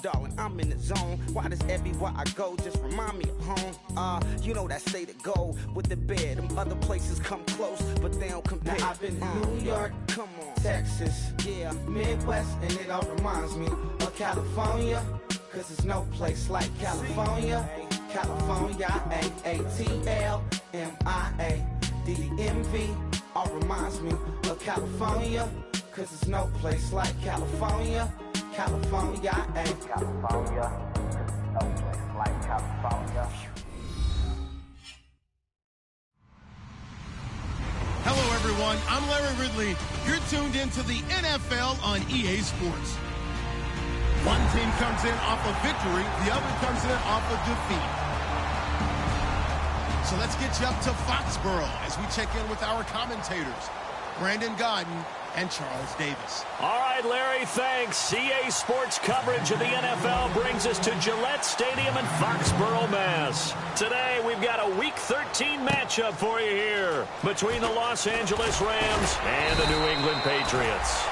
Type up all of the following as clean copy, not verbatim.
darling, I'm in the zone. Why does everywhere I go just remind me of home? You know that state of gold with the bed. Them other places come close, but they don't compare. Now I've been to New York, come on, Texas, yeah, Midwest, and it all reminds me of California. Cause there's no place like California. California, A-A-T-L-M-I-A-D-D-M-V. All reminds me of California. Cause there's no place like California. California, California. No place like California. Hello, everyone. I'm Larry Ridley. You're tuned into the NFL on EA Sports. One team comes in off of victory, the other comes in off of defeat. So let's get you up to Foxborough as we check in with our commentators, Brandon Godden and Charles Davis. All right, Larry, thanks. EA Sports coverage of the NFL brings us to Gillette Stadium in Foxborough, Mass. Today, we've got a Week 13 matchup for you here between the Los Angeles Rams and the New England Patriots.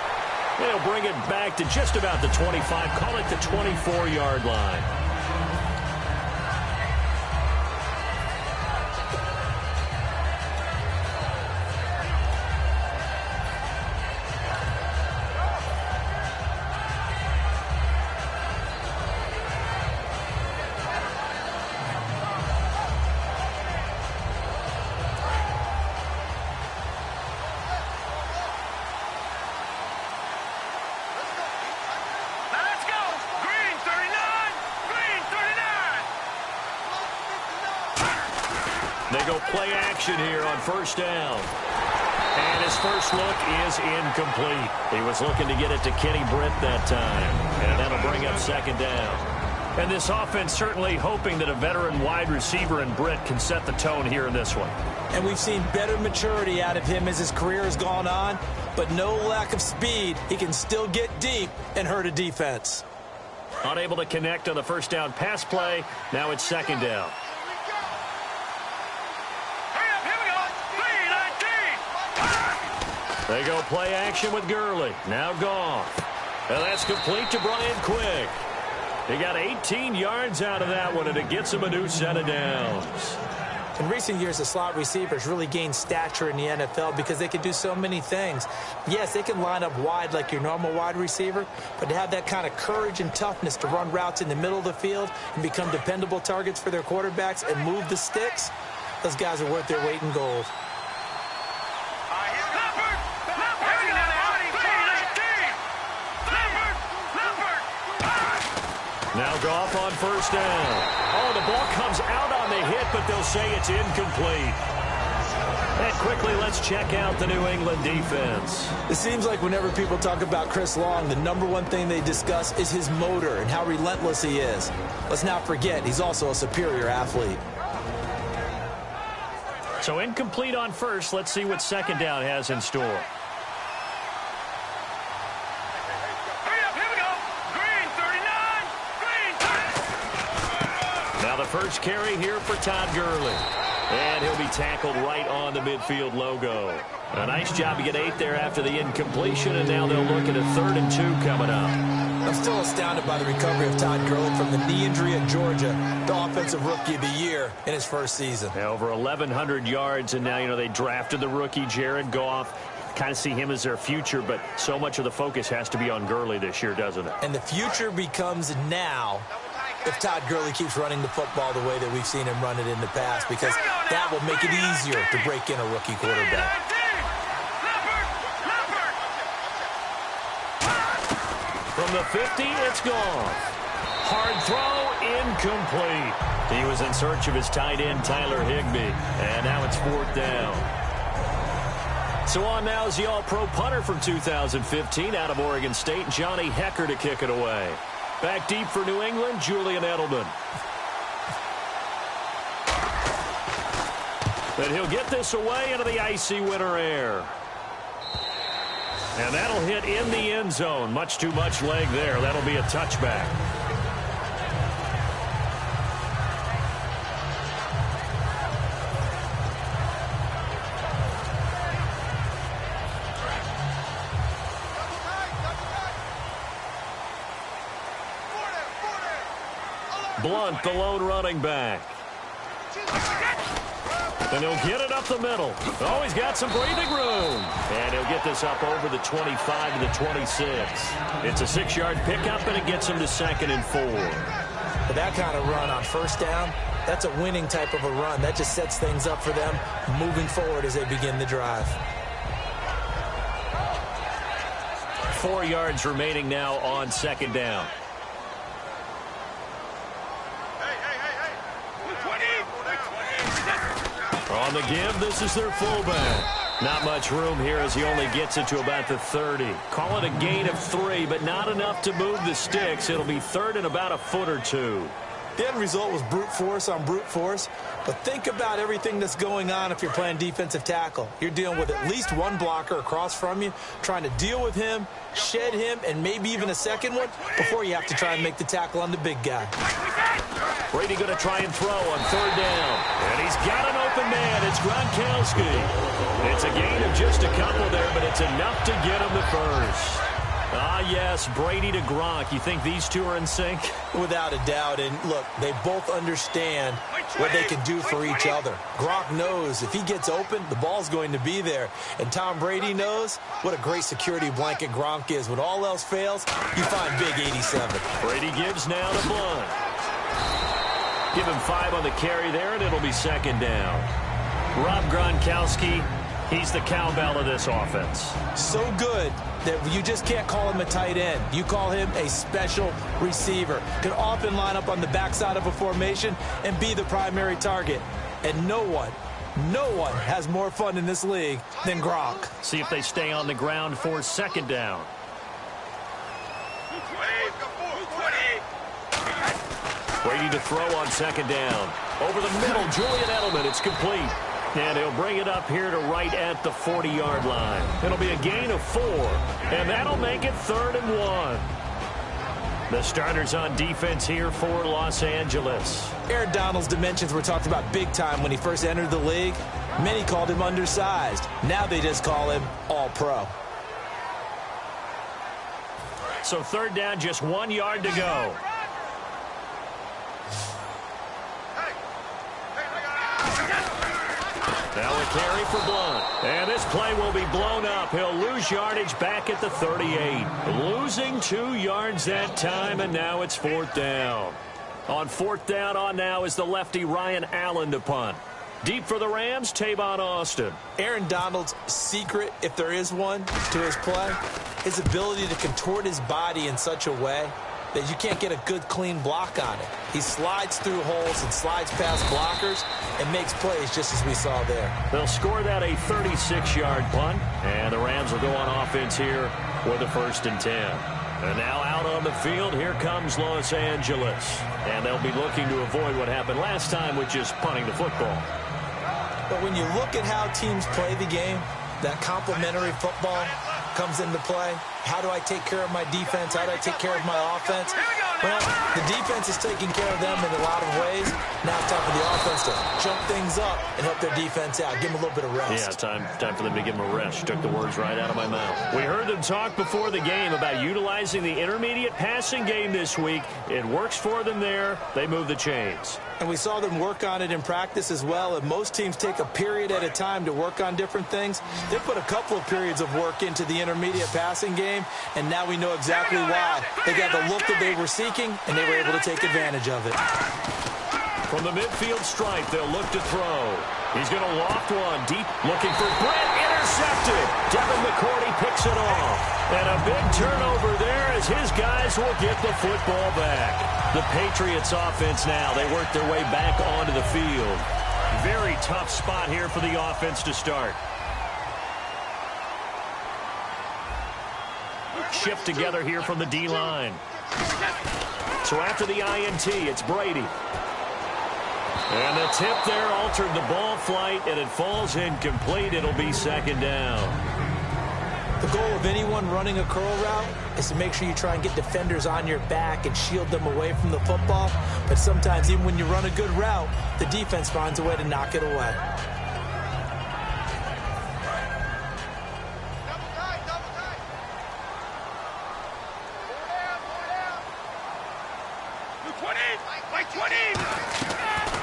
They'll bring it back to just about the 25, call it the 24-yard line. They go play action here on first down. And his first look is incomplete. He was looking to get it to Kenny Britt that time. And that'll bring up second down. And this offense certainly hoping that a veteran wide receiver in Britt can set the tone here in this one. And we've seen better maturity out of him as his career has gone on, but no lack of speed. He can still get deep and hurt a defense. Unable to connect on the first down pass play. Now it's second down. They go play action with Gurley. Now Goff. And that's complete to Brian Quick. He got 18 yards out of that one, and it gets him a new set of downs. In recent years, the slot receivers really gained stature in the NFL because they can do so many things. Yes, they can line up wide like your normal wide receiver, but to have that kind of courage and toughness to run routes in the middle of the field and become dependable targets for their quarterbacks and move the sticks, those guys are worth their weight in gold. Now Goff on first down. Oh, the ball comes out on the hit, but they'll say it's incomplete. And quickly, let's check out the New England defense. It seems like whenever people talk about Chris Long, the number one thing they discuss is his motor and how relentless he is. Let's not forget, he's also a superior athlete. So incomplete on first. Let's see what second down has in store. First carry here for Todd Gurley. And he'll be tackled right on the midfield logo. A nice job to get 8 there after the incompletion, and now they'll look at a 3rd and 2 coming up. I'm still astounded by the recovery of Todd Gurley from the knee injury at Georgia, the Offensive Rookie of the Year in his first season. Now over 1,100 yards, and now, they drafted the rookie Jared Goff. Kind of see him as their future, but so much of the focus has to be on Gurley this year, doesn't it? And the future becomes now if Todd Gurley keeps running the football the way that we've seen him run it in the past, because that will make it easier to break in a rookie quarterback. From the 50, it's gone. Hard throw, incomplete. He was in search of his tight end, Tyler Higbee, and now it's 4th down. So on now is the All-Pro punter from 2015 out of Oregon State, Johnny Hekker, to kick it away. Back deep for New England, Julian Edelman. And he'll get this away into the icy winter air. And that'll hit in the end zone. Much too much leg there. That'll be a touchback. Blunt, the lone running back. And he'll get it up the middle. Oh, he's got some breathing room. And he'll get this up over the 25 to the 26. It's a 6-yard pickup, and it gets him to 2nd and 4. But that kind of run on first down, that's a winning type of a run. That just sets things up for them moving forward as they begin the drive. 4 yards remaining now on 2nd down. On the give, this is their fullback. Not much room here as he only gets it to about the 30. Call it a gain of 3, but not enough to move the sticks. It'll be 3rd and about a foot or 2. The end result was brute force on brute force. But think about everything that's going on if you're playing defensive tackle. You're dealing with at least one blocker across from you, trying to deal with him, shed him, and maybe even a second one before you have to try and make the tackle on the big guy. Brady going to try and throw on 3rd down. And he's got an open man. It's Gronkowski. It's a gain of just a couple there, but it's enough to get him the first. Ah, yes, Brady to Gronk. You think these two are in sync? Without a doubt. And, look, they both understand what they can do for each other. Gronk knows if he gets open, the ball's going to be there. And Tom Brady knows what a great security blanket Gronk is. When all else fails, you find big 87. Brady gives now to Blunt. Give him 5 on the carry there, and it'll be 2nd down. Rob Gronkowski, he's the cowbell of this offense. So good that you just can't call him a tight end. You call him a special receiver. Can often line up on the backside of a formation and be the primary target. And no one has more fun in this league than Gronk. See if they stay on the ground for 2nd down. Brady to throw on 2nd down. Over the middle, Julian Edelman. It's complete. And he'll bring it up here to right at the 40-yard line. It'll be a gain of 4. And that'll make it 3rd and 1. The starters on defense here for Los Angeles. Aaron Donald's dimensions were talked about big time when he first entered the league. Many called him undersized. Now they just call him all-pro. So 3rd down, just 1 yard to go. Now a carry for Blunt. And this play will be blown up. He'll lose yardage back at the 38. Losing 2 yards that time, and now it's 4th down. On 4th down on now is the lefty Ryan Allen to punt. Deep for the Rams, Tavon Austin. Aaron Donald's secret, if there is one, to his play, his ability to contort his body in such a way that you can't get a good, clean block on it. He slides through holes and slides past blockers and makes plays just as we saw there. They'll score that a 36-yard punt, and the Rams will go on offense here with a 1st and 10. And now out on the field, here comes Los Angeles. And they'll be looking to avoid what happened last time, which is punting the football. But when you look at how teams play the game, that complementary football comes into play. How do I take care of my defense? How do I take care of my offense? Well, the defense is taking care of them in a lot of ways. Now it's time for the offense to jump things up and help their defense out. Give them a little bit of rest. Yeah, time for them to give them a rest. You took the words right out of my mouth. We heard them talk before the game about utilizing the intermediate passing game this week. It works for them there. They move the chains. And we saw them work on it in practice as well. And most teams take a period at a time to work on different things. They put a couple of periods of work into the intermediate passing game, and now we know exactly why. They got the look that they were seeking, and they were able to take advantage of it. From the midfield stripe, they'll look to throw. He's going to loft one deep, looking for Brett. Intercepted. Devin McCourty picks it off. And a big turnover there as his guys will get the football back. The Patriots offense now, they work their way back onto the field. Very tough spot here for the offense to start. Shift together here from the D-line. So after the INT, it's Brady. And the tip there altered the ball flight, and it falls incomplete. It'll be 2nd down. The goal of anyone running a curl route is to make sure you try and get defenders on your back and shield them away from the football. But sometimes, even when you run a good route, the defense finds a way to knock it away.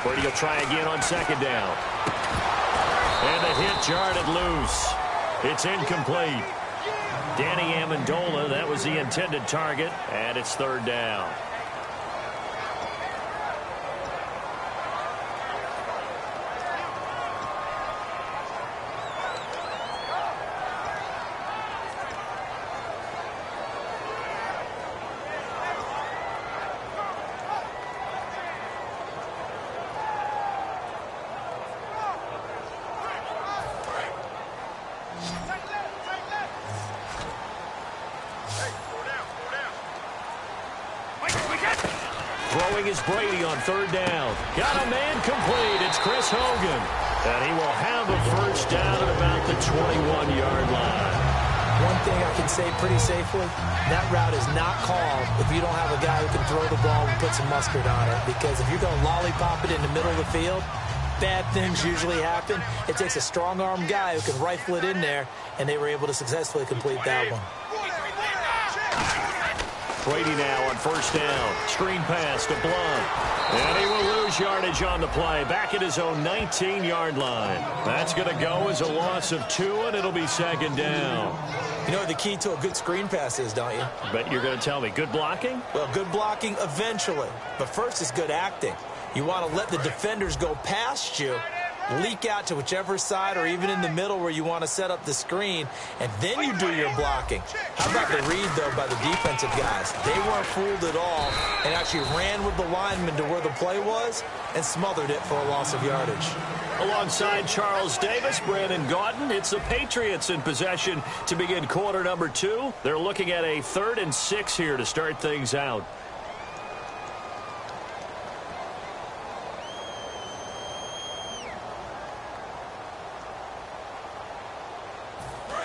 Brady will try again on second down. And the hit jarred loose. It's incomplete. Danny Amendola, that was the intended target, and it's third down. Throwing is Brady on third down. Got a man complete. It's Chris Hogan. And he will have a first down at about the 21-yard line. One thing I can say pretty safely, that route is not called if you don't have a guy who can throw the ball and put some mustard on it. Because if you're going to lollipop it in the middle of the field, bad things usually happen. It takes a strong-arm guy who can rifle it in there, and they were able to successfully complete that one. Brady now on first down. Screen pass to Blunt. And he will lose yardage on the play. Back at his own 19-yard line. That's going to go as a loss of 2, and it'll be second down. You know what the key to a good screen pass is, don't you? Bet you're going to tell me. Good blocking? Well, good blocking eventually. But first is good acting. You want to let the defenders go past you, leak out to whichever side or even in the middle where you want to set up the screen, and then you do your blocking. How about the read, though, by the defensive guys? They weren't fooled at all and actually ran with the lineman to where the play was and smothered it for a loss of yardage. Alongside Charles Davis, Brandon Gaudin, it's the Patriots in possession to begin quarter number 2. They're looking at a 3rd and 6 here to start things out.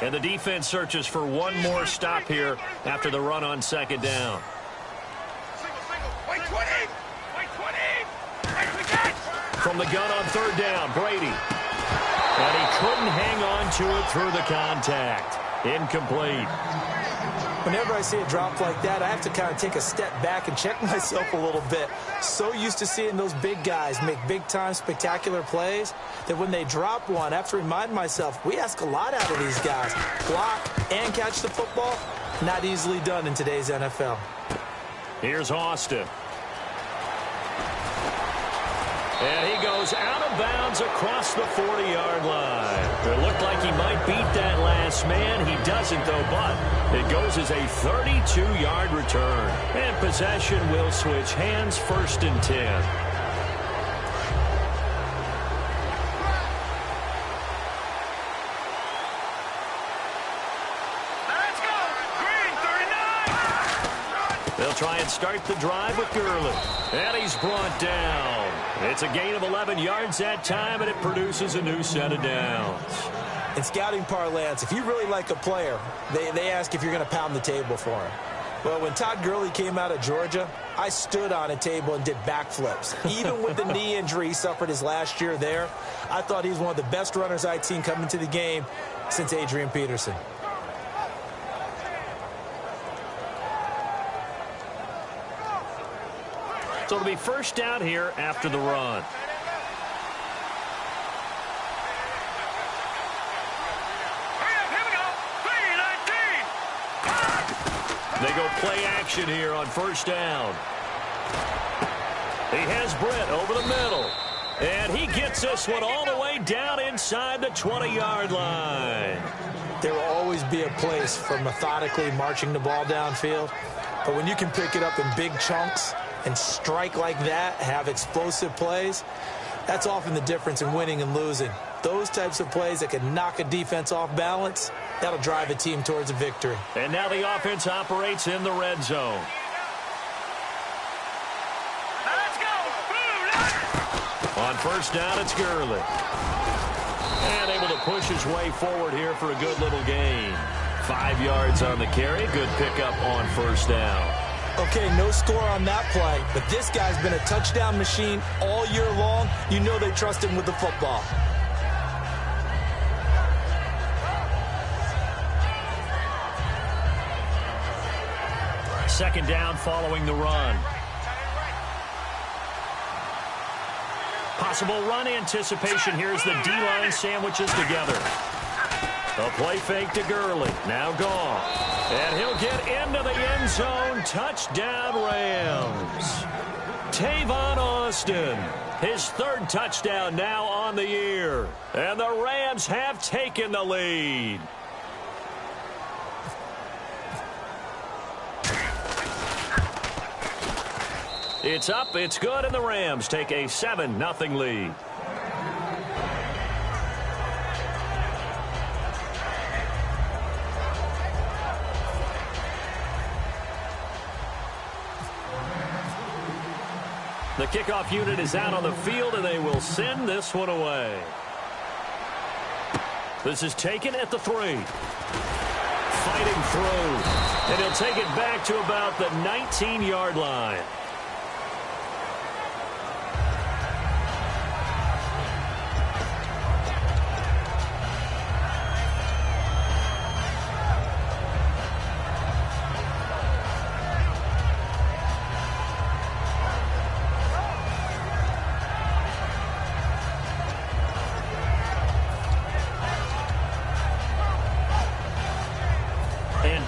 And the defense searches for one more stop here after the run on second down. From the gun on third down, Brady. And he couldn't hang on to it through the contact. Incomplete. Whenever I see a drop like that, I have to kind of take a step back and check myself a little bit. So used to seeing those big guys make big-time spectacular plays that when they drop one, I have to remind myself, we ask a lot out of these guys. Block and catch the football, not easily done in today's NFL. Here's Austin. And he goes out of bounds across the 40-yard line. It looked like he might beat that last man. He doesn't, though, but it goes as a 32-yard return. And possession will switch hands, 1st and 10. They'll try and start the drive with Gurley. And he's brought down. It's a gain of 11 yards that time, and it produces a new set of downs. In scouting parlance, if you really like a player, they ask if you're going to pound the table for him. Well, when Todd Gurley came out of Georgia, I stood on a table and did backflips. Even with the knee injury he suffered his last year there, I thought he was one of the best runners I'd seen come into the game since Adrian Peterson. So it'll be first down here after the run. They go play action here on first down. He has Britt over the middle. And he gets this one all the way down inside the 20-yard line. There will always be a place for methodically marching the ball downfield. But when you can pick it up in big chunks and strike like that, have explosive plays, that's often the difference in winning and losing. Those types of plays that can knock a defense off balance, that'll drive a team towards a victory. And now the offense operates in the red zone. Let's go! On first down, it's Gurley. And able to push his way forward here for a good little gain. 5 yards on the carry. Good pickup on first down. Okay, no score on that play, but this guy's been a touchdown machine all year long. You know they trust him with the football. Second down following the run. Possible run anticipation here as the D-line sandwiches together. A play fake to Gurley. Now gone. And he'll get into the end zone. Touchdown, Rams. Tavon Austin. His third touchdown now on the year. And the Rams have taken the lead. It's up, it's good, and the Rams take a 7-0 lead. The kickoff unit is out on the field, and they will send this one away. This is taken at the 3. Fighting through, and he'll take it back to about the 19-yard line.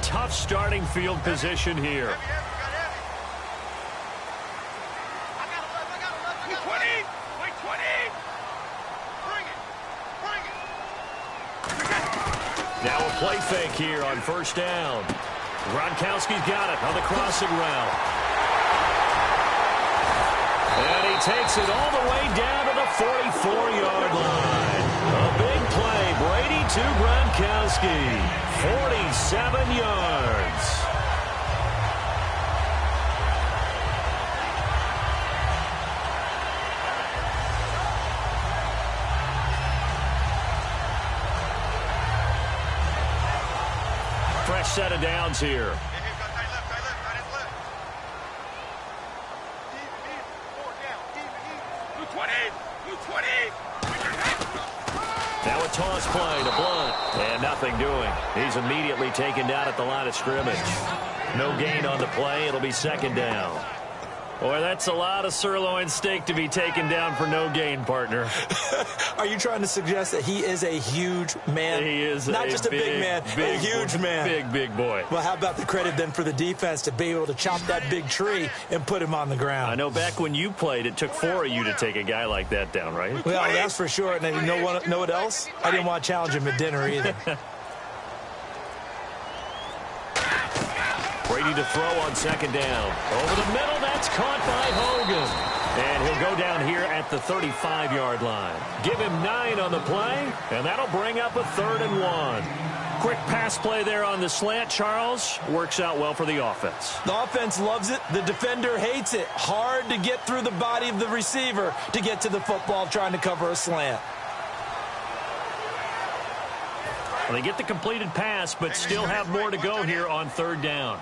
Tough starting field position here. Now a play fake here on first down. Gronkowski's got it on the crossing route. And he takes it all the way down to the 44-yard line. A big play. Brady to Gronkowski. 47 yards. Fresh set of downs here. Now a toss play to Blunt. And nothing doing. He's immediately taken down at the line of scrimmage. No gain on the play. It'll be second down. Boy, that's a lot of sirloin steak to be taken down for no gain, partner. Are you trying to suggest that he is a huge man? He is not just a big man, a huge man. Big boy. Well, how about the credit then for the defense to be able to chop that big tree and put him on the ground? I know back when you played, it took 4 of you to take a guy like that down, right? Well, that's for sure. And you know what else? I didn't want to challenge him at dinner either. Brady to throw on second down. Over the middle, that's caught by Hogan. And he'll go down here at the 35-yard line. Give him 9 on the play, and that'll bring up a 3rd and 1. Quick pass play there on the slant, Charles. Works out well for the offense. The offense loves it. The defender hates it. Hard to get through the body of the receiver to get to the football trying to cover a slant. Well, they get the completed pass, but still have more to go here on 3rd down.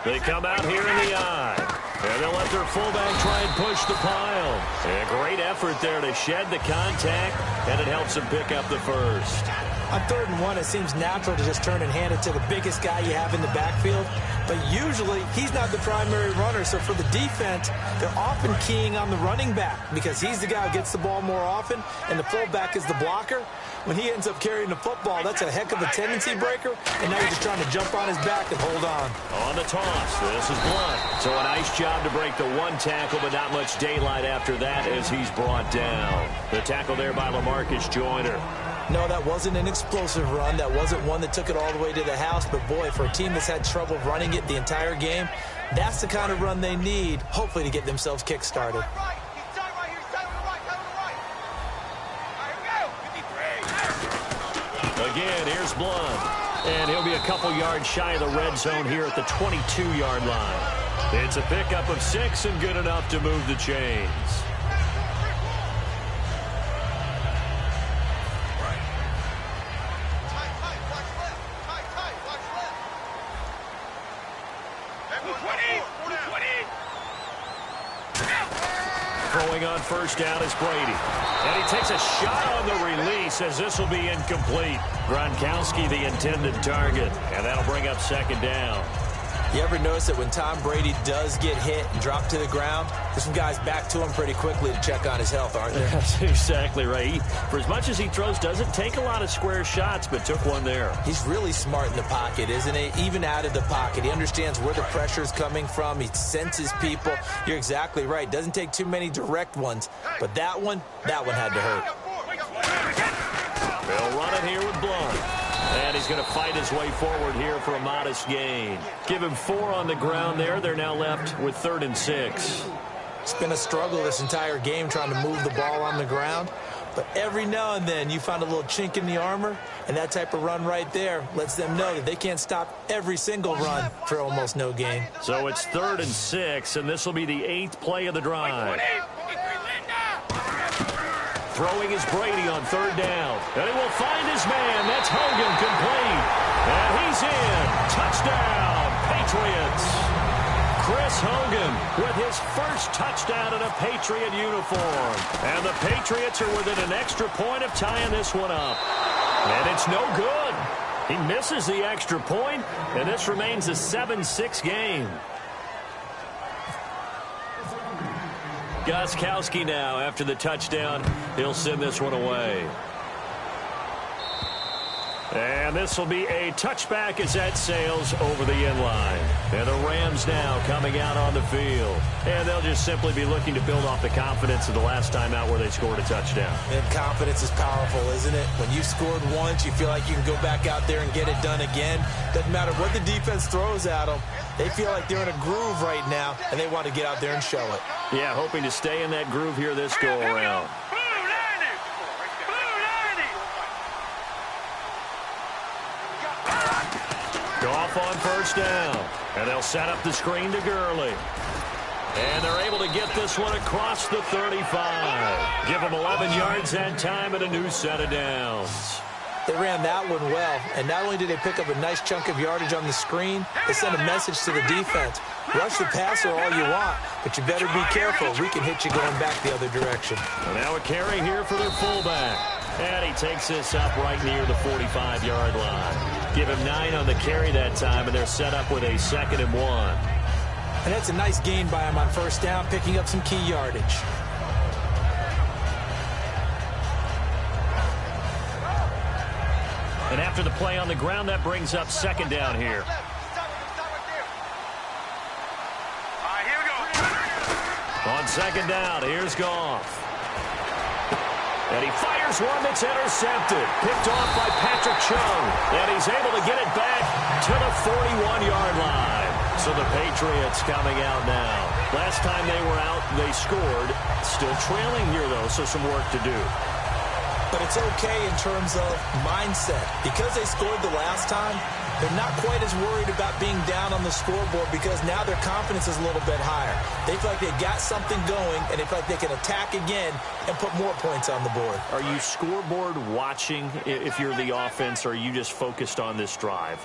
They come out here in the eye. And they'll let their fullback try and push the pile. And a great effort there to shed the contact, and it helps them pick up the first. On 3rd and 1, it seems natural to just turn and hand it to the biggest guy you have in the backfield. But usually, he's not the primary runner. So for the defense, they're often keying on the running back because he's the guy who gets the ball more often, and the fullback is the blocker. When he ends up carrying the football, that's a heck of a tendency breaker, and now you're just trying to jump on his back and hold on. On the toss, this is Blunt. So a nice job to break the one tackle, but not much daylight after that as he's brought down. The tackle there by LaMarcus Joyner. No, that wasn't an explosive run. That wasn't one that took it all the way to the house. But, boy, for a team that's had trouble running it the entire game, that's the kind of run they need, hopefully, to get themselves kick-started. Again, here's Blunt. And he'll be a couple yards shy of the red zone here at the 22-yard line. It's a pickup of 6 and good enough to move the chains. Throwing on first down is Brady. And he takes a shot on the release as this will be incomplete. Gronkowski the intended target. And that'll bring up second down. You ever notice that when Tom Brady does get hit and drop to the ground, there's some guys back to him pretty quickly to check on his health, aren't there? That's exactly right. For as much as he throws, doesn't take a lot of square shots, but took one there. He's really smart in the pocket, isn't he? Even out of the pocket. He understands where the pressure is coming from. He senses people. You're exactly right. Doesn't take too many direct ones. But that one had to hurt. They'll run it here with Blunt. And he's going to fight his way forward here for a modest gain. Give him 4 on the ground there. They're now left with 3rd and 6. It's been a struggle this entire game trying to move the ball on the ground. But every now and then you find a little chink in the armor, and that type of run right there lets them know that they can't stop every single run for almost no gain. So it's 3rd and 6, and this will be the 8th play of the drive. Throwing is Brady on 3rd down. And he will find his man. That's Hogan complete. And he's in. Touchdown, Patriots. Chris Hogan with his first touchdown in a Patriot uniform. And the Patriots are within an extra point of tying this one up. And it's no good. He misses the extra point, and this remains a 7-6 game. Gostkowski now, after the touchdown, he'll send this one away. And this will be a touchback as that sails over the end line. And the Rams now coming out on the field. And they'll just simply be looking to build off the confidence of the last time out where they scored a touchdown. And confidence is powerful, isn't it? When you've scored once, you feel like you can go back out there and get it done again. Doesn't matter what the defense throws at them. They feel like they're in a groove right now, and they want to get out there and show it. Yeah, hoping to stay in that groove here this go-around. Goff on 1st down, and they'll set up the screen to Gurley. And they're able to get this one across the 35. Give them 11 yards that time and a new set of downs. They ran that one well, and not only did they pick up a nice chunk of yardage on the screen, they sent a message to the defense. Rush the passer all you want, but you better be careful. We can hit you going back the other direction. And now a carry here for their fullback. And he takes this up right near the 45-yard line. Give him 9 on the carry that time, and they're set up with a 2nd and 1. And that's a nice gain by him on 1st down, picking up some key yardage. And after the play on the ground, that brings up 2nd down here. On 2nd down, here's Goff. And he fires one that's intercepted. Picked off by Patrick Chung. And he's able to get it back to the 41-yard line. So the Patriots coming out now. Last time they were out, they scored. Still trailing here, though, so some work to do. But it's okay in terms of mindset. Because they scored the last time, they're not quite as worried about being down on the scoreboard because now their confidence is a little bit higher. They feel like they've got something going, and they feel like they can attack again and put more points on the board. Are you scoreboard watching if you're the offense, or are you just focused on this drive?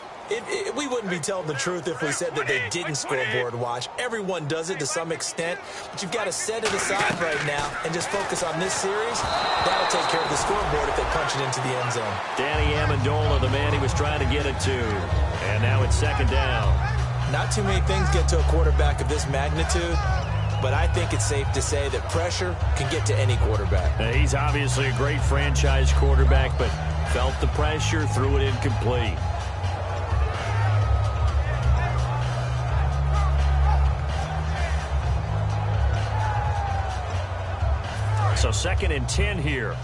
We wouldn't be telling the truth if we said that they didn't scoreboard watch. Everyone does it to some extent, but you've got to set it aside right now and just focus on this series. That'll take care of the scoreboard if they punch it into the end zone. Danny Amendola, the man he was trying to get it to. And now it's 2nd down. Not too many things get to a quarterback of this magnitude, but I think it's safe to say that pressure can get to any quarterback. He's obviously a great franchise quarterback, but felt the pressure, threw it incomplete. So 2nd and 10 here.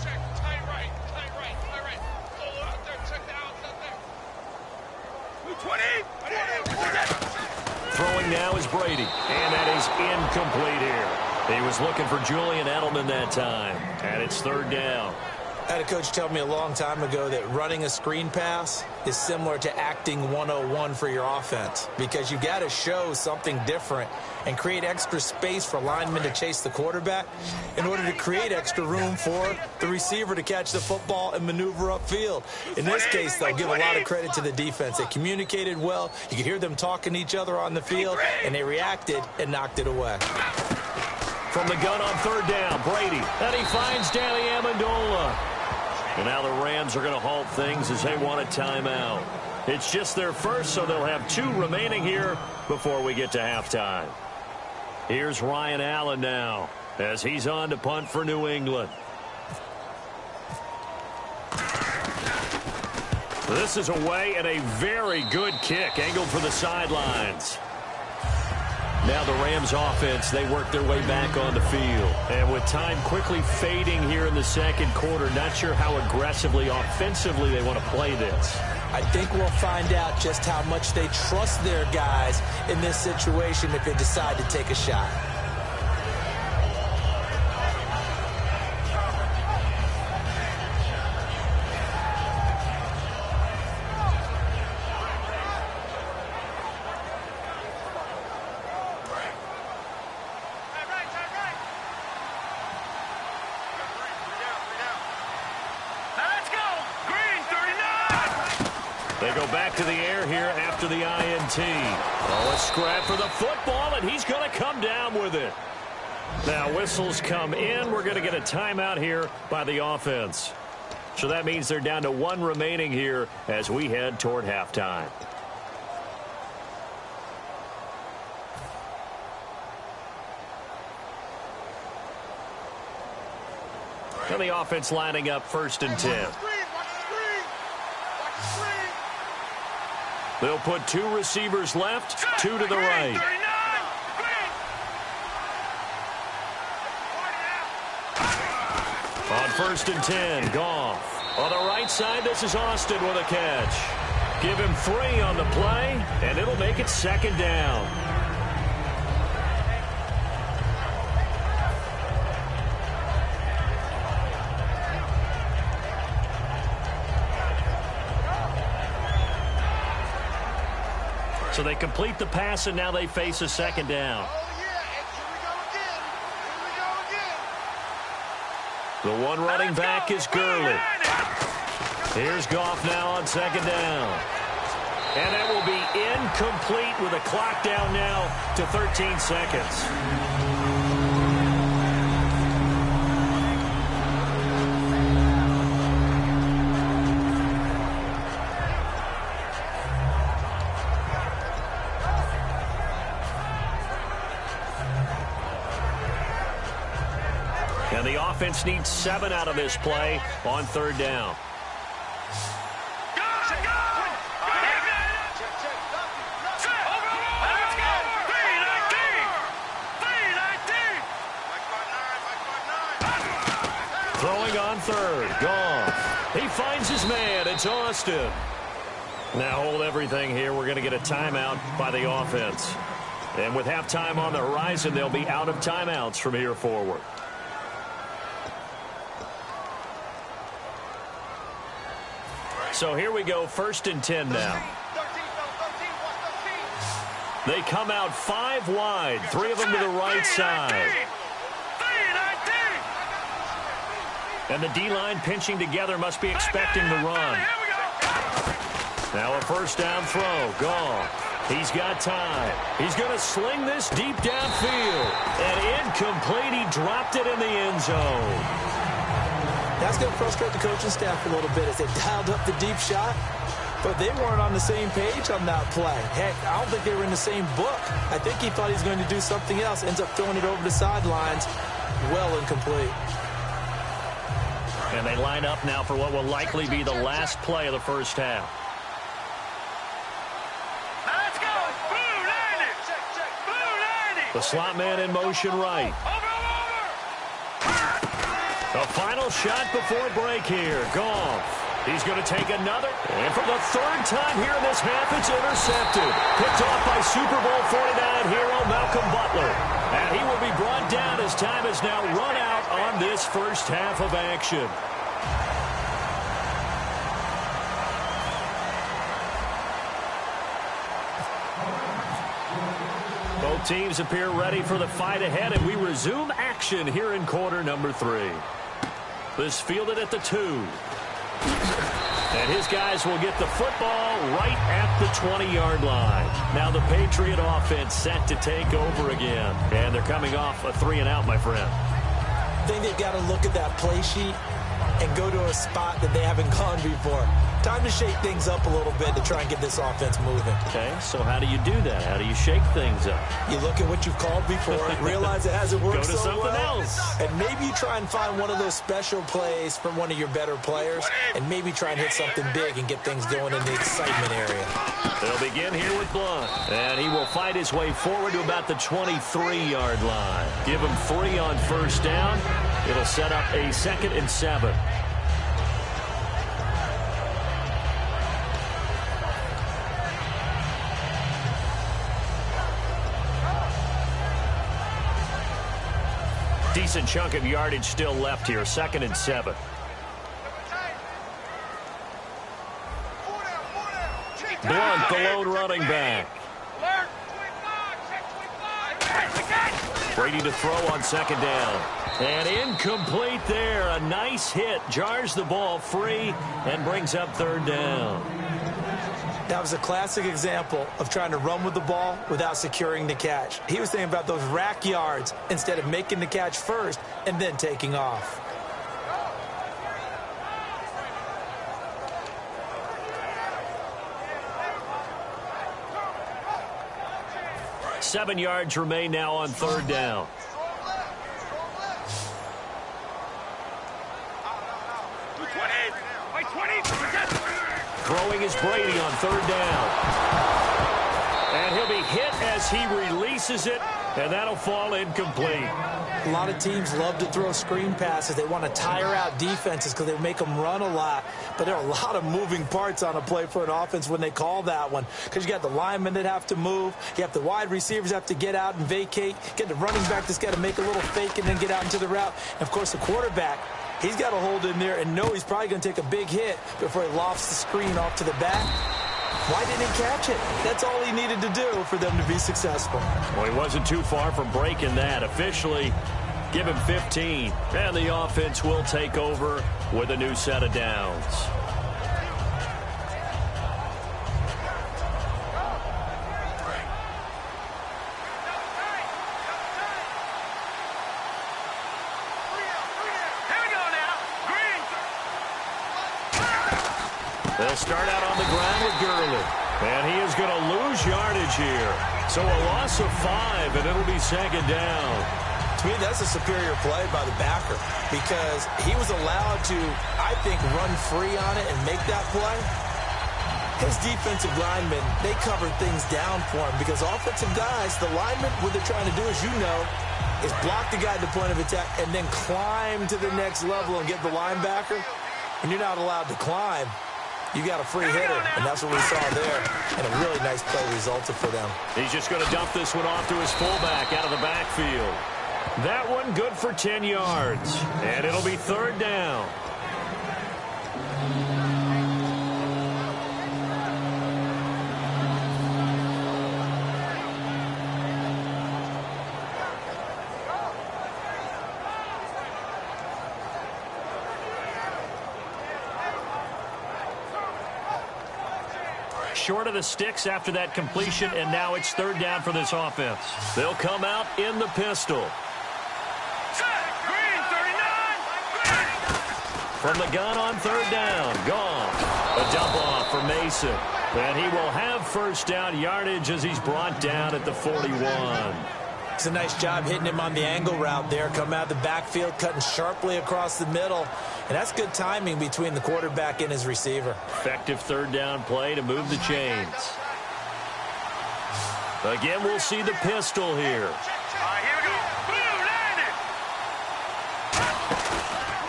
Throwing now is Brady, and that is incomplete here. He was looking for Julian Edelman that time, and it's 3rd down. I had a coach tell me a long time ago that running a screen pass is similar to acting 101 for your offense because you got to show something different and create extra space for linemen to chase the quarterback in order to create extra room for the receiver to catch the football and maneuver upfield. In this case, they'll give a lot of credit to the defense. They communicated well. You could hear them talking to each other on the field, and they reacted and knocked it away. From the gun on 3rd down, Brady. And he finds Danny Amendola. And now the Rams are going to halt things as they want a timeout. It's just their first, so they'll have 2 remaining here before we get to halftime. Here's Ryan Allen now as he's on to punt for New England. This is away and a very good kick angled for the sidelines. Now the Rams offense, they work their way back on the field. And with time quickly fading here in the second quarter, not sure how aggressively, offensively they want to play this. I think we'll find out just how much they trust their guys in this situation if they decide to take a shot. They go back to the air here after the INT. Oh, a scrap for the football, and he's going to come down with it. Now, whistles come in. We're going to get a timeout here by the offense. So that means they're down to 1 remaining here as we head toward halftime. And the offense lining up 1st and 10. They'll put 2 receivers left, 2 to the right. On 1st and 10, Goff. On the right side, this is Austin with a catch. Give him 3 on the play, and it'll make it 2nd down. So they complete the pass, and now they face a 2nd down. The one running back is Gurley. Here's Goff now on 2nd down. And that will be incomplete with a clock down now to 13 seconds. And the offense needs 7 out of this play on 3rd down. Throwing on 3rd, Goff. He finds his man. It's Austin. Now hold everything here. We're going to get a timeout by the offense. And with halftime on the horizon, they'll be out of timeouts from here forward. So here we go, 1st and 10 now. They come out 5 wide, 3 of them to the right side. And the D-line pinching together must be expecting the run. Now a 1st down throw, Goff. He's got time. He's going to sling this deep downfield. And incomplete, he dropped it in the end zone. That's going to frustrate the coaching staff a little bit as they dialed up the deep shot, but they weren't on the same page on that play. Heck, I don't think they were in the same book. I think he thought he was going to do something else, ends up throwing it over the sidelines. Well incomplete. And they line up now for what will likely be the last play of the 1st half. Let's go! Blue 90! The slot man in motion right. The final shot before break here. Goff. He's going to take another. And for the 3rd time here in this half, it's intercepted. Picked off by Super Bowl 49 hero Malcolm Butler. And he will be brought down as time has now run out on this 1st half of action. Both teams appear ready for the fight ahead, and we resume action here in quarter number 3. This fielded at the 2. And his guys will get the football right at the 20-yard line. Now the Patriot offense set to take over again. And they're coming off a 3-and-out, my friend. I think they've got to look at that play sheet and go to a spot that they haven't gone before. Time to shake things up a little bit to try and get this offense moving. Okay, so how do you do that? How do you shake things up? You look at what you've called before, realize it hasn't worked Go to so something well, else. and maybe you try and find one of those special plays from one of your better players, and maybe try and hit something big and get things going in the excitement area. They'll begin here with Blunt, and he will fight his way forward to about the 23-yard line. Give him 3 on first down. It'll set up a 2nd and 7. Decent chunk of yardage still left here. 2nd and 7. Blunt, the lone running back. Brady to throw on 2nd down. And incomplete there. A nice hit. Jars the ball free and brings up 3rd down. That was a classic example of trying to run with the ball without securing the catch. He was thinking about those rack yards instead of making the catch first and then taking off. Seven yards remain now on 3rd down. Throwing is Brady on 3rd down. And he'll be hit as he releases it, and that'll fall incomplete. A lot of teams love to throw screen passes. They want to tire out defenses because they make them run a lot. But there are a lot of moving parts on a play for an offense when they call that one. Because you got the linemen that have to move. You have the wide receivers have to get out and vacate. You get the running back that's got to make a little fake and then get out into the route. And, of course, the quarterback, he's got to hold in there and know he's probably going to take a big hit before he lofts the screen off to the back. Why didn't he catch it? That's all he needed to do for them to be successful. Well, he wasn't too far from breaking that. Officially, give him 15. And the offense will take over with a new set of downs. They'll start out on the ground with Gurley. And he is going to lose yardage here. So a loss of 5, and it'll be 2nd down. To me, that's a superior play by the backer because he was allowed to, I think, run free on it and make that play. His defensive linemen, they covered things down for him because offensive guys, the linemen, what they're trying to do, as you know, is block the guy at the point of attack and then climb to the next level and get the linebacker. And you're not allowed to climb. You got a free hitter, and that's what we saw there. And a really nice play resulted for them. He's just going to dump this one off to his fullback out of the backfield. That one good for 10 yards. And it'll be 3rd down. Short of the sticks after that completion, and now it's 3rd down for this offense. They'll come out in the pistol. From the gun on 3rd down, gone. A dump off for Mason. And he will have 1st down yardage as he's brought down at the 41. It's a nice job hitting him on the angle route there. Coming out of the backfield, cutting sharply across the middle. And that's good timing between the quarterback and his receiver. Effective 3rd down play to move the chains. Again, we'll see the pistol here. Here we go.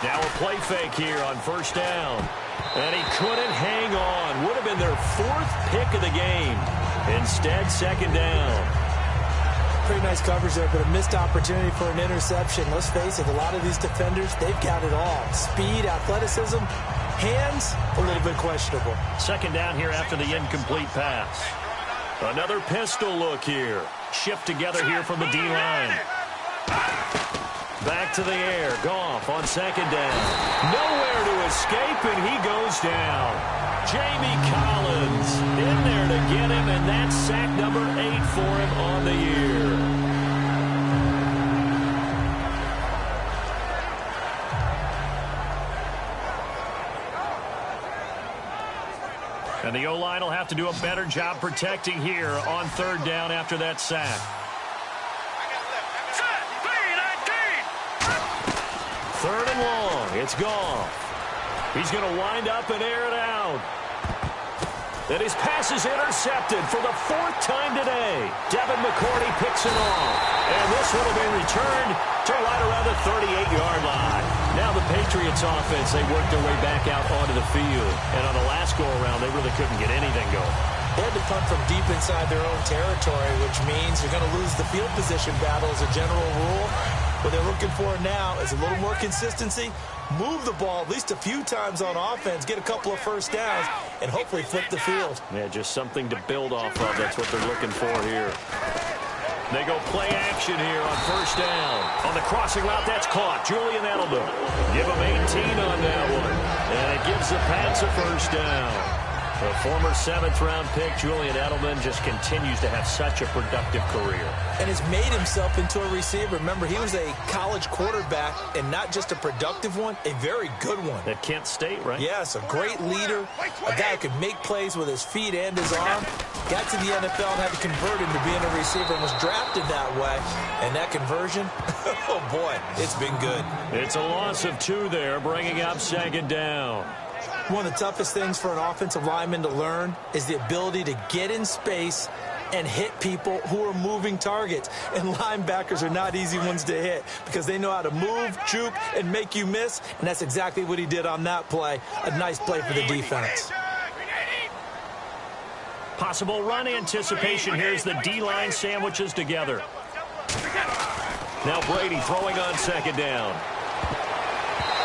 Now a play fake here on 1st down. And he couldn't hang on. Would have been their 4th pick of the game. Instead, 2nd down. Pretty nice coverage there, but a missed opportunity for an interception. Let's face it, a lot of these defenders, they've got it all. Speed, athleticism, hands, a little bit questionable. 2nd down here after the incomplete pass. Another pistol look here. Shift together here from the D-line. Back to the air. Goff on 2nd down. Nowhere to escape, and he goes down. Jamie Collins in there to get him, and that's sack number 8 for him on the year. O-line will have to do a better job protecting here on third down after that sack. Third and long. It's Goff. He's going to wind up and air it out. And his pass is intercepted for the fourth time today. Devin McCourty picks it off. And this one will be returned to right around the 38-yard line. Now the Patriots offense, they worked their way back out onto the field. And on the last go-around, they really couldn't get anything going. They had to punt from deep inside their own territory, which means you're going to lose the field position battle as a general rule. What they're looking for now is a little more consistency, move the ball at least a few times on offense, get a couple of first downs, and hopefully flip the field. Yeah, just something to build off of. That's what they're looking for here. They go play action here on first down. On the crossing route, that's caught. Julian Edelman. Give him 18 on that one. And it gives the Pats a first down. The former 7th-round pick, Julian Edelman, just continues to have such a productive career. And has made himself into a receiver. Remember, he was a college quarterback, and not just a productive one, a very good one. At Kent State, right? Yes, a great leader, a guy who could make plays with his feet and his arm. Got to the NFL and had to convert into being a receiver and was drafted that way. And that conversion, oh boy, it's been good. It's a loss of 2 there, bringing up second down. One of the toughest things for an offensive lineman to learn is the ability to get in space and hit people who are moving targets. And linebackers are not easy ones to hit because they know how to move, juke, and make you miss. And that's exactly what he did on that play. A nice play for the defense. Possible run anticipation. Here's the D-line sandwiches together. Now Brady throwing on second down.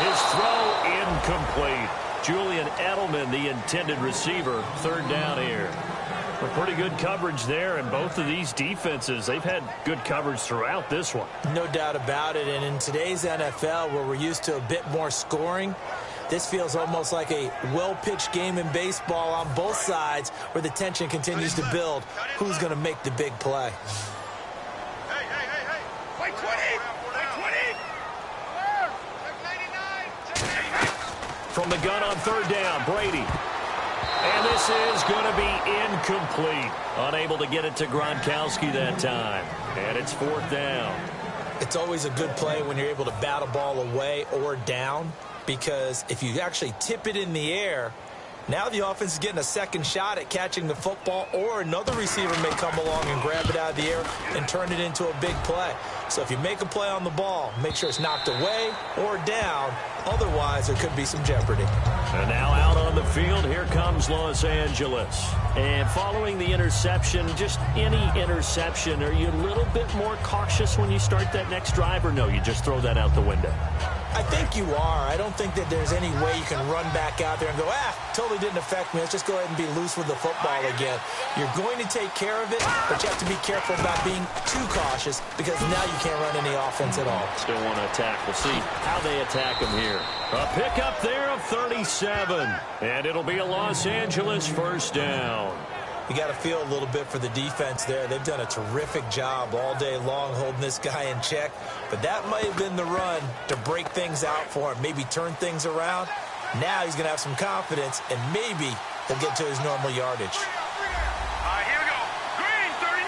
His throw incomplete. Julian Edelman, the intended receiver, third down here. Well, pretty good coverage there, and both of these defenses, they've had good coverage throughout this one. No doubt about it, and in today's NFL, where we're used to a bit more scoring, this feels almost like a well-pitched game in baseball on both sides where the tension continues to build. Who's going to make the big play? From the gun on third down, Brady. And this is going to be incomplete. Unable to get it to Gronkowski that time. And it's fourth down. It's always a good play when you're able to bat a ball away or down, because if you actually tip it in the air, now the offense is getting a second shot at catching the football, or another receiver may come along and grab it out of the air and turn it into a big play. So if you make a play on the ball, make sure it's knocked away or down. Otherwise, there could be some jeopardy. And now out on the field, here comes Los Angeles. And following the interception, just any interception, are you a little bit more cautious when you start that next drive, or no, you just throw that out the window? I think you are. I don't think that there's any way you can run back out there and go, totally didn't affect me. Let's just go ahead and be loose with the football again. You're going to take care of it, but you have to be careful about being too cautious because now you can't run any offense at all. Still want to attack. We'll see how they attack him here. A pickup there of 37, and it'll be a Los Angeles first down. You got to feel a little bit for the defense there. They've done a terrific job all day long holding this guy in check. But that might have been the run to break things out for him, maybe turn things around. Now he's going to have some confidence, and maybe he'll get to his normal yardage. Here we go. Green, 39.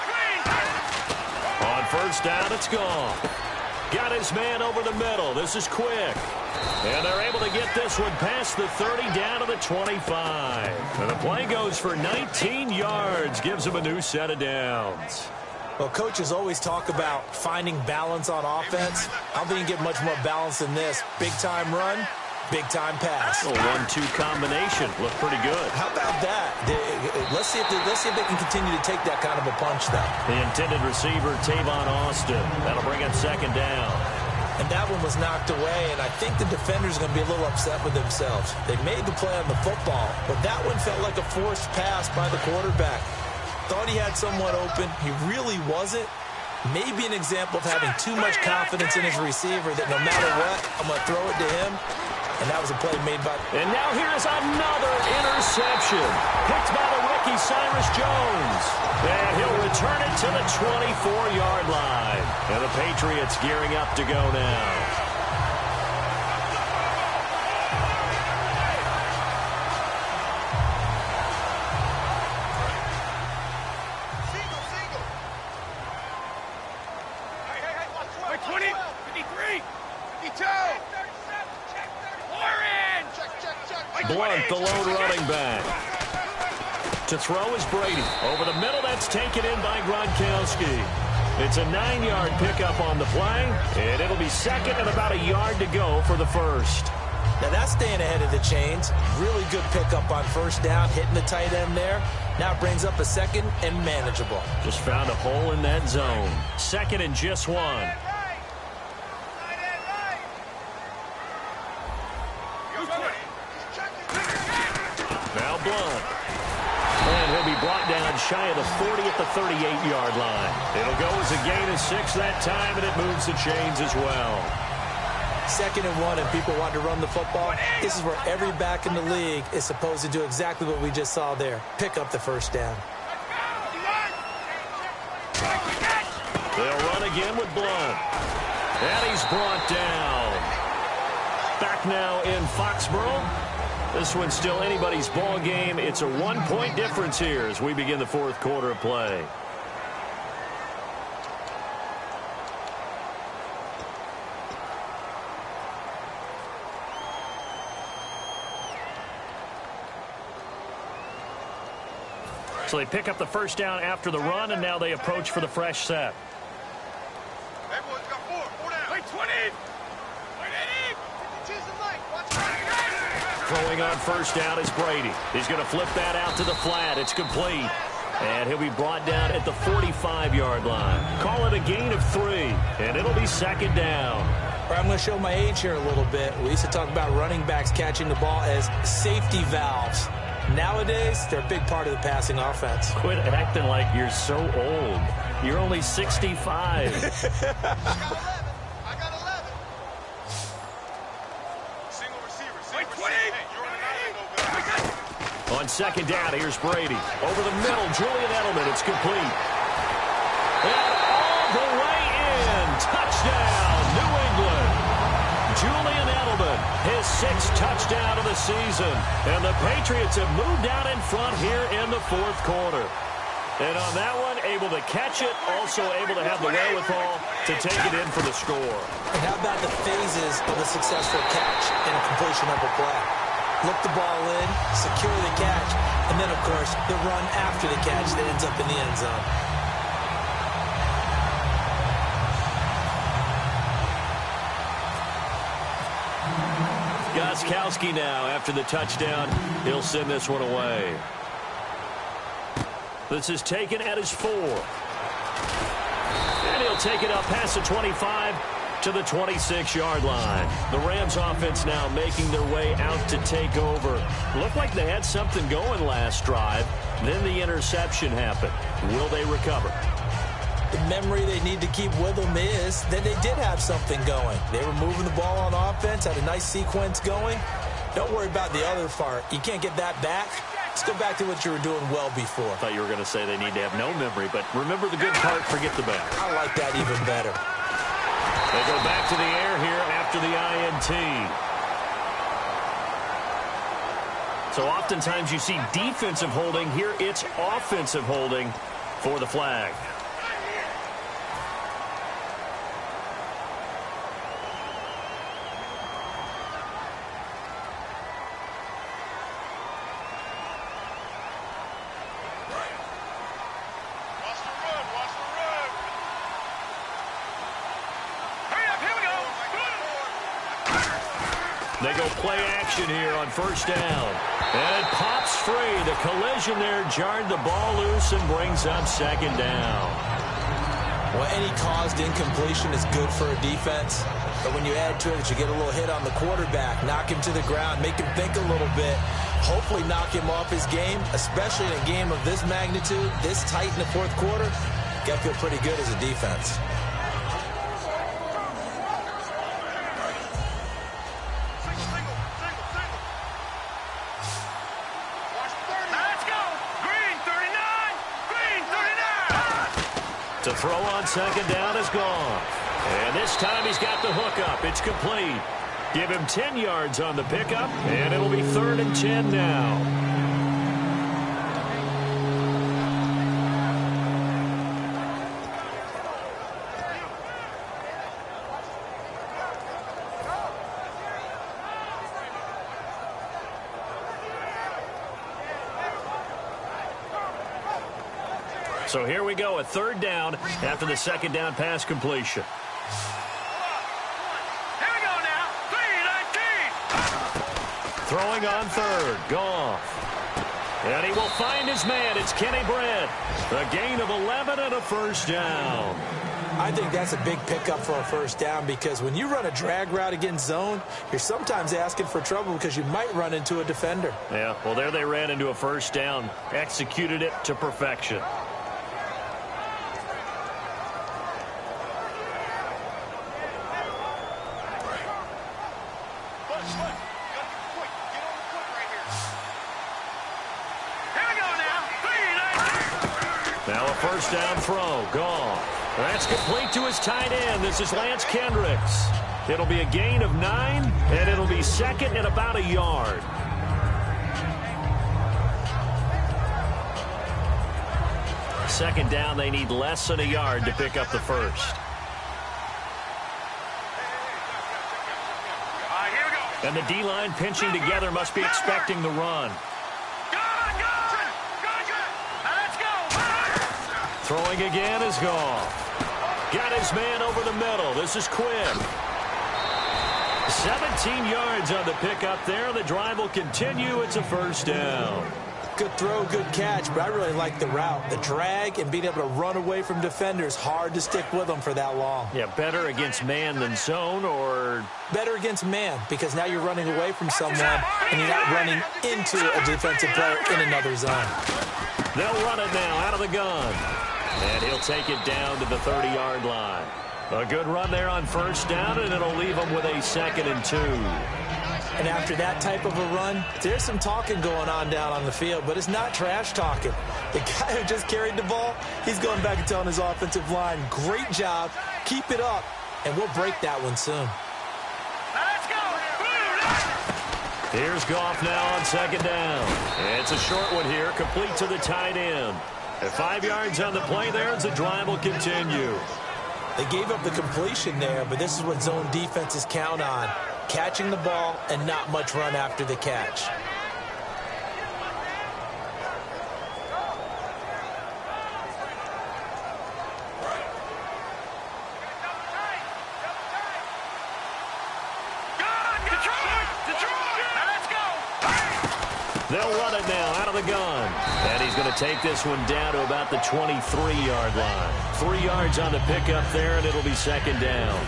Green. On first down, it's gone. Got his man over the middle. This is quick. And they're able to get this one past the 30 down to the 25. And the play goes for 19 yards. Gives them a new set of downs. Well, coaches always talk about finding balance on offense. I don't think you can get much more balance than this. Big-time run, big-time pass. A 1-2 combination. Looked pretty good. How about that? Let's see if they can continue to take that kind of a punch, though. The intended receiver, Tavon Austin. That'll bring up second down. And that one was knocked away, and I think the defenders are going to be a little upset with themselves. They made the play on the football, but that one felt like a forced pass by the quarterback. Thought he had someone open. He really wasn't. Maybe an example of having too much confidence in his receiver that no matter what, I'm going to throw it to him. And that was a play made by... And now here's another interception. Picked by the rookie Cyrus Jones. And he'll return it to the 24-yard line. And the Patriots gearing up to go now. Blunt, the lone running back. To throw is Brady. Over the middle, that's taken in by Gronkowski. It's a 9-yard pickup on the play, and it'll be second and about a yard to go for the first. Now that's staying ahead of the chains. Really good pickup on first down, hitting the tight end there. Now it brings up a second and manageable. Just found a hole in that zone. Second and just one. Now Blunt. And he'll be brought down shy of the 40 at the 38-yard line. It'll go as a gain of 6 that time, and it moves the chains as well. Second and one, and people want to run the football. This is where every back in the league is supposed to do exactly what we just saw there. Pick up the first down. They'll run again with Blunt. And he's brought down. Back now in Foxborough. This one's still anybody's ball game. It's a 1-point difference here as we begin the fourth quarter of play. So they pick up the first down after the run, and now they approach for the fresh set. Hey, boys, got 4 down. Wait, 20. Throwing on first down is Brady. He's going to flip that out to the flat. It's complete. And he'll be brought down at the 45-yard line. Call it a gain of 3, and it'll be second down. All right, I'm going to show my age here a little bit. We used to talk about running backs catching the ball as safety valves. Nowadays, they're a big part of the passing offense. Quit acting like you're so old. You're only 65. On second down, here's Brady. Over the middle, Julian Edelman. It's complete. And all the way in. Touchdown, New England. Julian Edelman, his 6th touchdown of the season. And the Patriots have moved out in front here in the fourth quarter. And on that one, able to catch it, also able to have the wherewithal to take it in for the score. And how about the phases of a successful catch and a completion of a play? Look the ball in, secure the catch, and then, of course, the run after the catch that ends up in the end zone. Gostkowski now, after the touchdown, he'll send this one away. This is taken at his 4. And he'll take it up past the 25 to the 26-yard line. The Rams offense now making their way out to take over. Looked like they had something going last drive. Then the interception happened. Will they recover? The memory they need to keep with them is that they did have something going. They were moving the ball on offense, had a nice sequence going. Don't worry about the other part. You can't get that back. Let's go back to what you were doing well before. I thought you were going to say they need to have no memory, but remember the good part, forget the bad. I like that even better. They go back to the air here after the INT. So oftentimes you see defensive holding. Here it's offensive holding for the flag. They go play action here on first down. And it pops free. The collision there jarred the ball loose and brings up second down. Well, any caused incompletion is good for a defense. But when you add to it, you get a little hit on the quarterback, knock him to the ground, make him think a little bit, hopefully knock him off his game, especially in a game of this magnitude, this tight in the fourth quarter. Got to feel pretty good as a defense. To throw on second down is gone. And this time he's got the hook up. It's complete. Give him 10 yards on the pickup, and it'll be 3rd and 10 now. So here we go, a third down after the second down pass completion. Here we go now. 3-19. Throwing on third, Goff. And he will find his man. It's Kenny Britt. A gain of 11 and a first down. I think that's a big pickup for a first down because when you run a drag route against zone, you're sometimes asking for trouble because you might run into a defender. Yeah, well, there they ran into a first down. Executed it to perfection. Now a first down throw. Goff. That's complete to his tight end. This is Lance Kendricks. It'll be a gain of 9, and it'll be second and about a yard. Second down, they need less than a yard to pick up the first. Here we go. And the D-line pinching together must be expecting the run. Throwing again is Goff. Got his man over the middle. This is quick. 17 yards on the pickup there. The drive will continue. It's a first down. Good throw, good catch, but I really like the route. The drag and being able to run away from defenders, hard to stick with them for that long. Yeah, better against man than zone, or better against man because now you're running away from someone and you're not running into a defensive player in another zone. They'll run it now out of the gun. And he'll take it down to the 30-yard line. A good run there on first down, and it'll leave him with a 2nd and 2. And after that type of a run, there's some talking going on down on the field, but it's not trash talking. The guy who just carried the ball, he's going back and telling his offensive line, great job, keep it up, and we'll break that one soon. Let's go. Here's Goff now on second down. It's a short one here, complete to the tight end. At 5 yards on the play there, as the drive will continue. They gave up the completion there, but this is what zone defenses count on. Catching the ball and not much run after the catch. They'll run it now out of the gun. And he's going to take this one down to about the 23-yard line. 3 yards on the pickup there, and it'll be second down.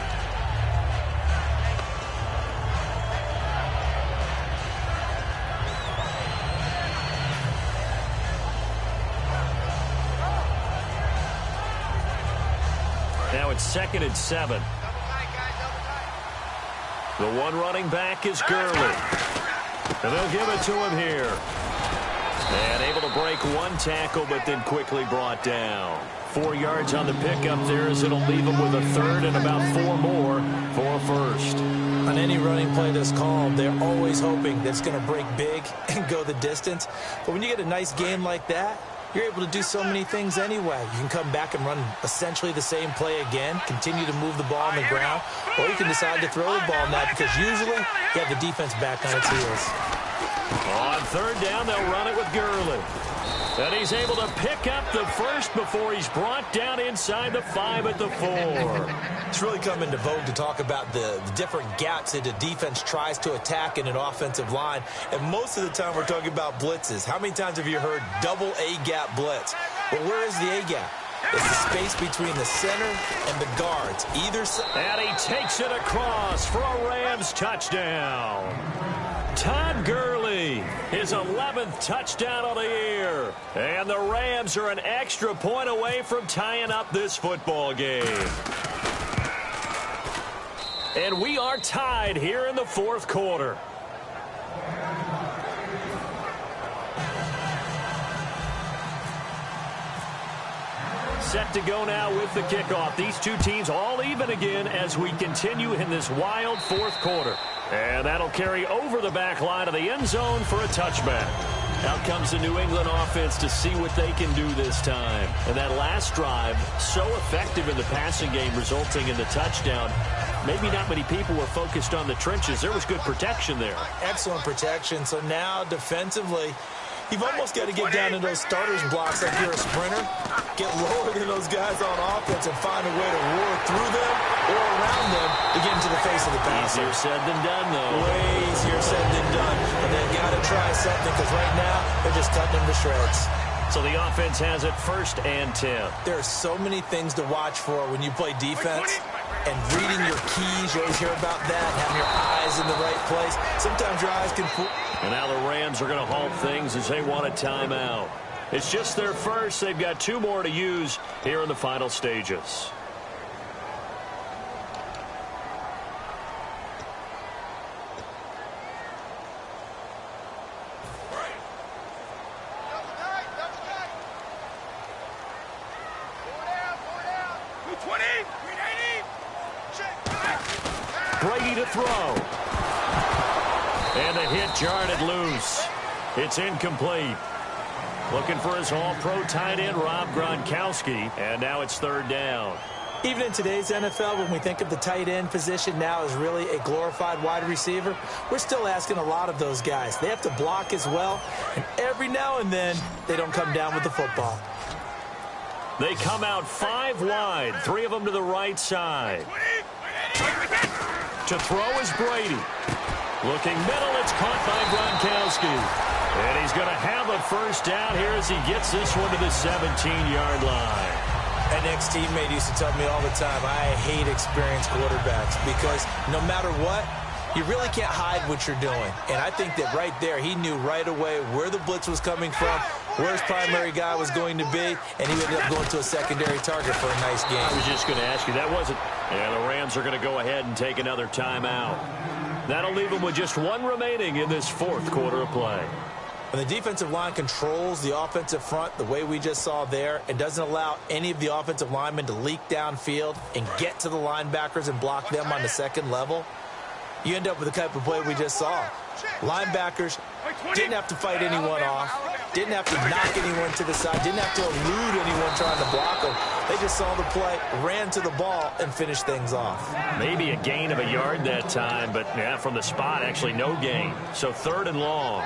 Now it's 2nd and 7. The one running back is Gurley. And they'll give it to him here. And able to break one tackle, but then quickly brought down. 4 yards on the pickup there as it'll leave him with a 3rd and about 4 more for a first. On any running play that's called, they're always hoping that it's going to break big and go the distance. But when you get a nice gain like that, you're able to do so many things anyway. You can come back and run essentially the same play again, continue to move the ball on the ground, or you can decide to throw the ball now because usually you have the defense back on its heels. On third down, they'll run it with Gurley. And he's able to pick up the first before he's brought down inside the 5 at the 4. It's really come into vogue to talk about the different gaps that a defense tries to attack in an offensive line. And most of the time we're talking about blitzes. How many times have you heard double A-gap blitz? But where is the A-gap? It's the space between the center and the guards. Either side. And he takes it across for a Rams touchdown. Todd Gurley, his 11th touchdown of the year. And the Rams are an extra point away from tying up this football game. And we are tied here in the 4th quarter. Set to go now with the kickoff. These two teams all even again as we continue in this wild 4th quarter. And that'll carry over the back line of the end zone for a touchback. Out comes the New England offense to see what they can do this time. And that last drive, so effective in the passing game, resulting in the touchdown. Maybe not many people were focused on the trenches. There was good protection there. Excellent protection. So now defensively, You've almost got to get down to those starters blocks like you're a sprinter, get lower than those guys on offense and find a way to roar through them or around them to get into the face of the passer. Easier said than done, though. Way easier said than done. But they've got to try something because right now they're just cutting them to shreds. So the offense has it 1st and 10. There are so many things to watch for when you play defense. And reading your keys, you always hear about that, having your eyes in the right place. Sometimes your eyes can fool. And now the Rams are going to halt things as they want a timeout. It's just their first. They've got 2 more to use here in the final stages. Brady to throw. And the hit jarred it loose. It's incomplete. Looking for his all-pro tight end, Rob Gronkowski. And now it's 3rd down. Even in today's NFL, when we think of the tight end position now as really a glorified wide receiver, we're still asking a lot of those guys. They have to block as well. And every now and then, they don't come down with the football. They come out 5 wide. 3 of them to the right side. To throw is Brady. Looking middle, it's caught by Gronkowski. And he's going to have a 1st down here as he gets this one to the 17-yard line. An ex-teammate used to tell me all the time, I hate experienced quarterbacks because no matter what, you really can't hide what you're doing. And I think that right there, he knew right away where the blitz was coming from, where his primary guy was going to be, and he ended up going to a secondary target for a nice game. I was just going to ask you, that wasn't... Yeah, the Rams are going to go ahead and take another timeout. That'll leave them with just 1 remaining in this 4th quarter of play. When the defensive line controls the offensive front the way we just saw there, it doesn't allow any of the offensive linemen to leak downfield and get to the linebackers and block them on the 2nd level. You end up with the type of play we just saw. Linebackers didn't have to fight anyone off, didn't have to knock anyone to the side, didn't have to elude anyone trying to block them. They just saw the play, ran to the ball, and finished things off. Maybe a gain of a yard that time, but yeah, from the spot, actually no gain. So 3rd and long.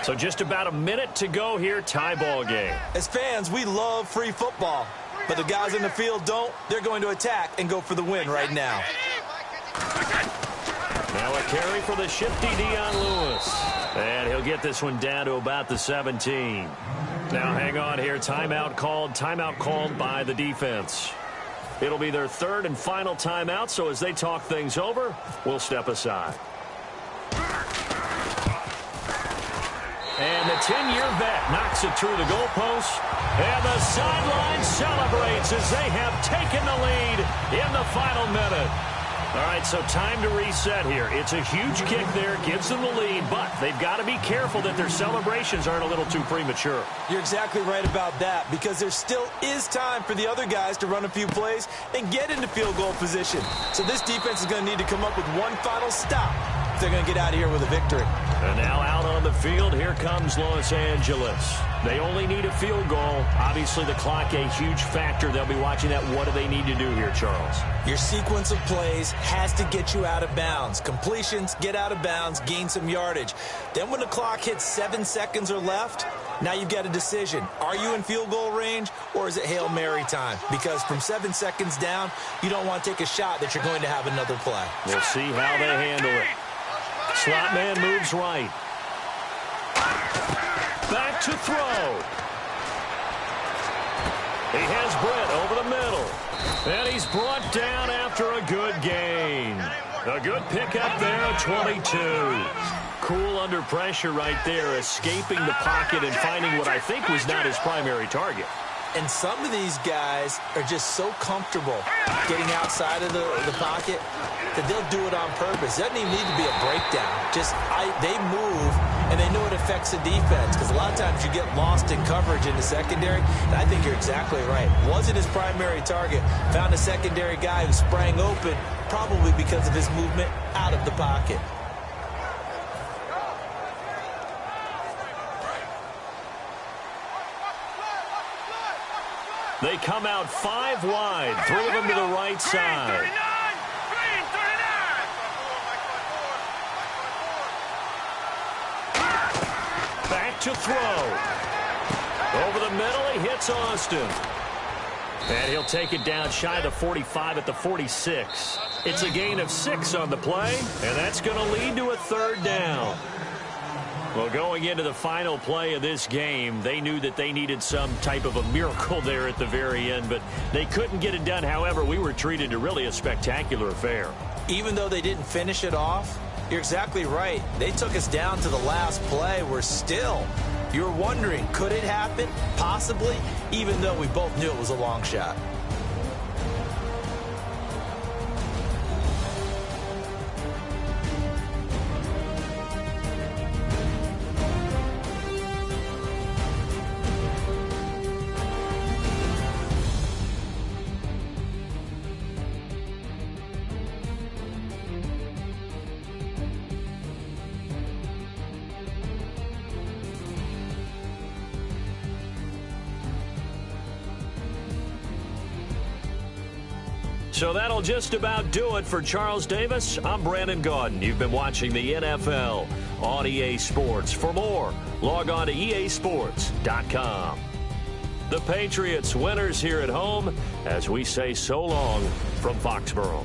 So just about a minute to go here, tie ball game. As fans, we love free football. But the guys in the field don't. They're going to attack and go for the win right now. Now a carry for the shifty Dion Lewis. And he'll get this one down to about the 17. Now hang on here. Timeout called by the defense. It'll be their 3rd and final timeout, so as they talk things over, we'll step aside. And the 10-year vet knocks it through the goalpost. And the sideline celebrates as they have taken the lead in the final minute. All right, so time to reset here. It's a huge kick there, gives them the lead, but they've got to be careful that their celebrations aren't a little too premature. You're exactly right about that, because there still is time for the other guys to run a few plays and get into field goal position. So this defense is going to need to come up with one final stop if they're going to get out of here with a victory. And now out on the field, here comes Los Angeles. They only need a field goal. Obviously, the clock a huge factor. They'll be watching that. What do they need to do here, Charles? Your sequence of plays has to get you out of bounds. Completions, get out of bounds, gain some yardage. Then when the clock hits 7 seconds or left, now you've got a decision. Are you in field goal range, or is it Hail Mary time? Because from 7 seconds down, you don't want to take a shot that you're going to have another play. We'll see how they handle it. Slot man moves right. Back to throw. He has Britt over the middle. And he's brought down after a good gain. A good pickup there at 22. Cool under pressure right there, escaping the pocket and finding what I think was not his primary target. And some of these guys are just so comfortable getting outside of the pocket that they'll do it on purpose. It doesn't even need to be a breakdown. They move, and they know it affects the defense, because a lot of times you get lost in coverage in the secondary, and I think you're exactly right. Wasn't his primary target. Found a secondary guy who sprang open, probably because of his movement out of the pocket. They come out 5 wide, 3 of them to the right side. back to throw. Over the middle, he hits Austin. And he'll take it down shy of the 45 at the 46. It's a gain of 6 on the play, and that's going to lead to a 3rd down. Well, going into the final play of this game, they knew that they needed some type of a miracle there at the very end, but they couldn't get it done. However, we were treated to really a spectacular affair. Even though they didn't finish it off, you're exactly right. They took us down to the last play. We're still, you're wondering, could it happen? Possibly, even though we both knew it was a long shot. So that'll just about do it for Charles Davis. I'm Brandon Gaudin. You've been watching the NFL on EA Sports. For more, log on to easports.com. The Patriots winners here at home as we say so long from Foxborough.